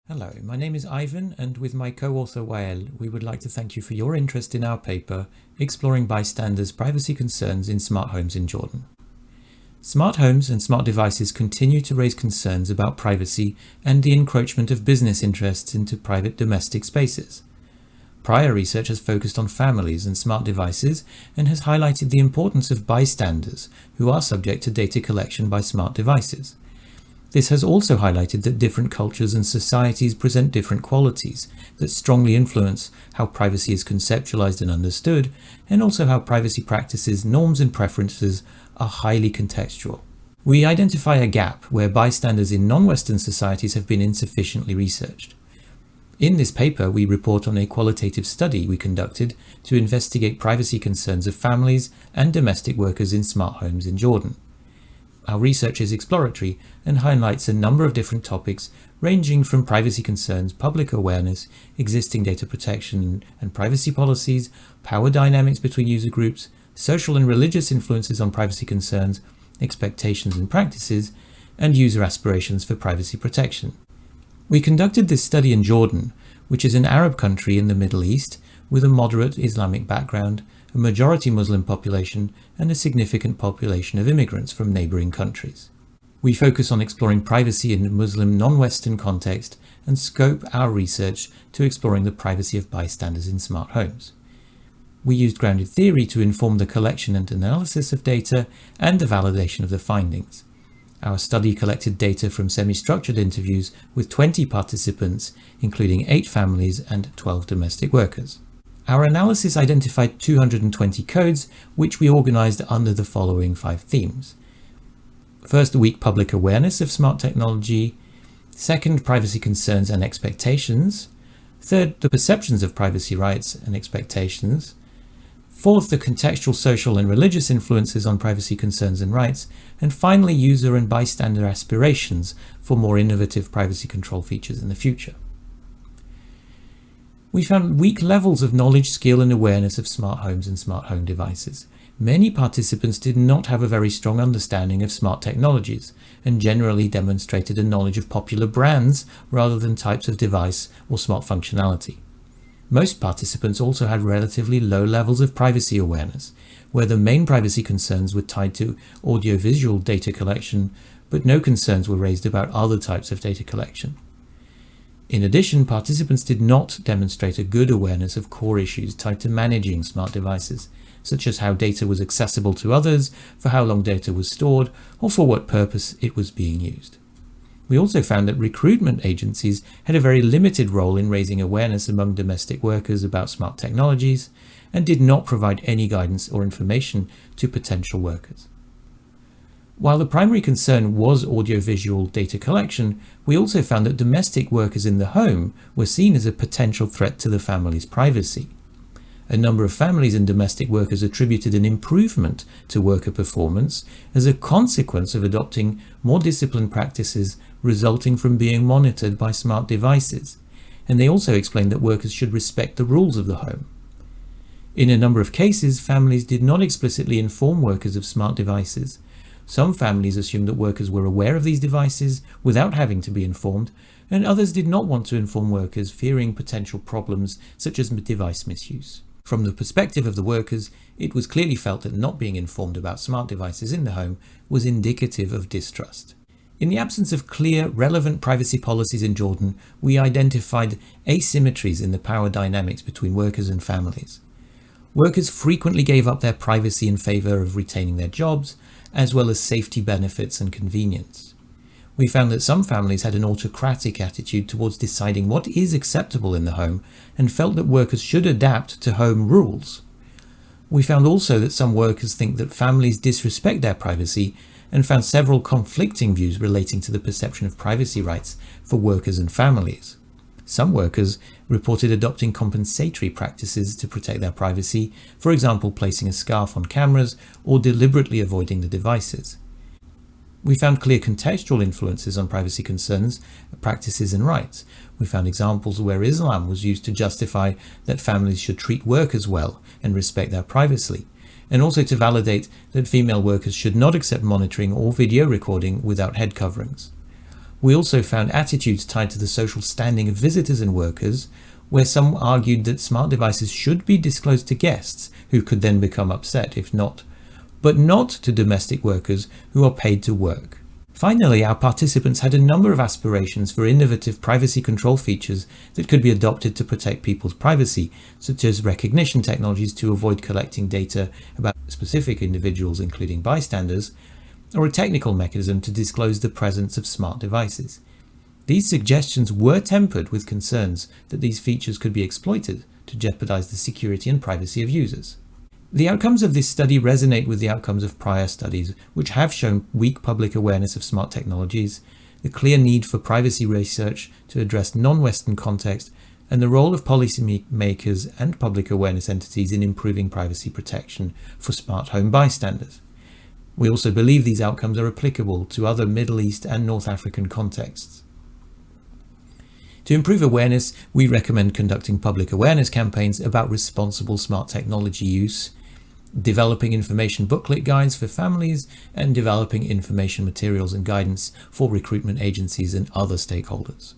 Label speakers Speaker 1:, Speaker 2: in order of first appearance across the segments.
Speaker 1: Hello, my name is Ivan, and with my co-author Wael, we would like to thank you for your interest in our paper, Exploring Bystanders' Privacy Concerns in Smart Homes in Jordan. Smart homes and smart devices continue to raise concerns about privacy and the encroachment of business interests into private domestic spaces. Prior research has focused on families and smart devices and has highlighted the importance of bystanders who are subject to data collection by smart devices. This has also highlighted that different cultures and societies present different qualities that strongly influence how privacy is conceptualized and understood, and also how privacy practices, norms and preferences are highly contextual. We identify a gap where bystanders in non-Western societies have been insufficiently researched. In this paper, we report on a qualitative study we conducted to investigate privacy concerns of families and domestic workers in smart homes in Jordan. Our research is exploratory and highlights a number of different topics ranging from privacy concerns, public awareness, existing data protection and privacy policies, power dynamics between user groups, social and religious influences on privacy concerns, expectations and practices, and user aspirations for privacy protection. We conducted this study in Jordan, which is an Arab country in the Middle East with a moderate Islamic background, a majority Muslim population, and a significant population of immigrants from neighbouring countries. We focus on exploring privacy in a Muslim non-Western context and scope our research to exploring the privacy of bystanders in smart homes. We used grounded theory to inform the collection and analysis of data and the validation of the findings. Our study collected data from semi-structured interviews with 20 participants, including 8 families and 12 domestic workers. Our analysis identified 220 codes, which we organized under the following 5 themes. First, weak public awareness of smart technology. Second, privacy concerns and expectations. Third, the perceptions of privacy rights and expectations. Fourth, the contextual, social and religious influences on privacy concerns and rights. And finally, user and bystander aspirations for more innovative privacy control features in the future. We found weak levels of knowledge, skill and awareness of smart homes and smart home devices. Many participants did not have a very strong understanding of smart technologies and generally demonstrated a knowledge of popular brands rather than types of device or smart functionality. Most participants also had relatively low levels of privacy awareness, where the main privacy concerns were tied to audiovisual data collection, but no concerns were raised about other types of data collection. In addition, participants did not demonstrate a good awareness of core issues tied to managing smart devices, such as how data was accessible to others, for how long data was stored, or for what purpose it was being used. We also found that recruitment agencies had a very limited role in raising awareness among domestic workers about smart technologies, and did not provide any guidance or information to potential workers. While the primary concern was audiovisual data collection, we also found that domestic workers in the home were seen as a potential threat to the family's privacy. A number of families and domestic workers attributed an improvement to worker performance as a consequence of adopting more disciplined practices resulting from being monitored by smart devices, and they also explained that workers should respect the rules of the home. In a number of cases, families did not explicitly inform workers of smart devices. Some families assumed that workers were aware of these devices without having to be informed, and others did not want to inform workers, fearing potential problems such as device misuse. From the perspective of the workers, it was clearly felt that not being informed about smart devices in the home was indicative of distrust. In the absence of clear, relevant privacy policies in Jordan, we identified asymmetries in the power dynamics between workers and families. Workers frequently gave up their privacy in favor of retaining their jobs, as well as safety benefits and convenience. We found that some families had an autocratic attitude towards deciding what is acceptable in the home and felt that workers should adapt to home rules. We found also that some workers think that families disrespect their privacy and found several conflicting views relating to the perception of privacy rights for workers and families. Some workers reported adopting compensatory practices to protect their privacy, for example placing a scarf on cameras or deliberately avoiding the devices. We found clear contextual influences on privacy concerns, practices and rights. We found examples where Islam was used to justify that families should treat workers well and respect their privacy, and also to validate that female workers should not accept monitoring or video recording without head coverings. We also found attitudes tied to the social standing of visitors and workers, where some argued that smart devices should be disclosed to guests who could then become upset if not, but not to domestic workers who are paid to work. Finally, our participants had a number of aspirations for innovative privacy control features that could be adopted to protect people's privacy, such as recognition technologies to avoid collecting data about specific individuals, including bystanders, or a technical mechanism to disclose the presence of smart devices. These suggestions were tempered with concerns that these features could be exploited to jeopardize the security and privacy of users. The outcomes of this study resonate with the outcomes of prior studies, which have shown weak public awareness of smart technologies, the clear need for privacy research to address non-Western context, and the role of policymakers and public awareness entities in improving privacy protection for smart home bystanders. We also believe these outcomes are applicable to other Middle East and North African contexts. To improve awareness, we recommend conducting public awareness campaigns about responsible smart technology use, developing information booklet guides for families, and developing information materials and guidance for recruitment agencies and other stakeholders.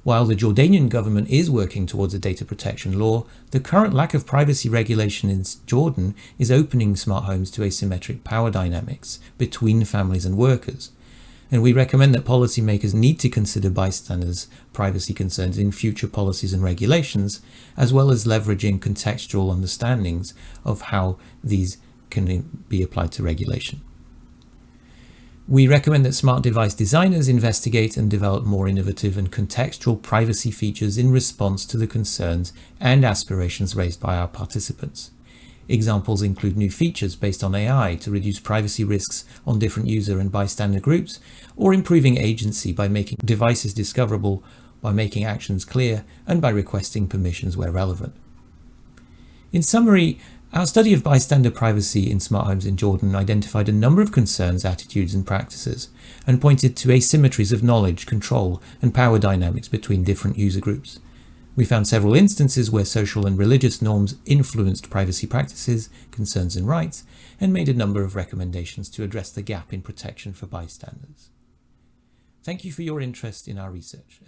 Speaker 1: While the Jordanian government is working towards a data protection law, the current lack of privacy regulation in Jordan is opening smart homes to asymmetric power dynamics between families and workers. And we recommend that policymakers need to consider bystanders' privacy concerns in future policies and regulations, as well as leveraging contextual understandings of how these can be applied to regulation. We recommend that smart device designers investigate and develop more innovative and contextual privacy features in response to the concerns and aspirations raised by our participants. Examples include new features based on AI to reduce privacy risks on different user and bystander groups, or improving agency by making devices discoverable, by making actions clear, and by requesting permissions where relevant. In summary, our study of bystander privacy in smart homes in Jordan identified a number of concerns, attitudes, and practices, and pointed to asymmetries of knowledge, control, and power dynamics between different user groups. We found several instances where social and religious norms influenced privacy practices, concerns and rights, and made a number of recommendations to address the gap in protection for bystanders. Thank you for your interest in our research.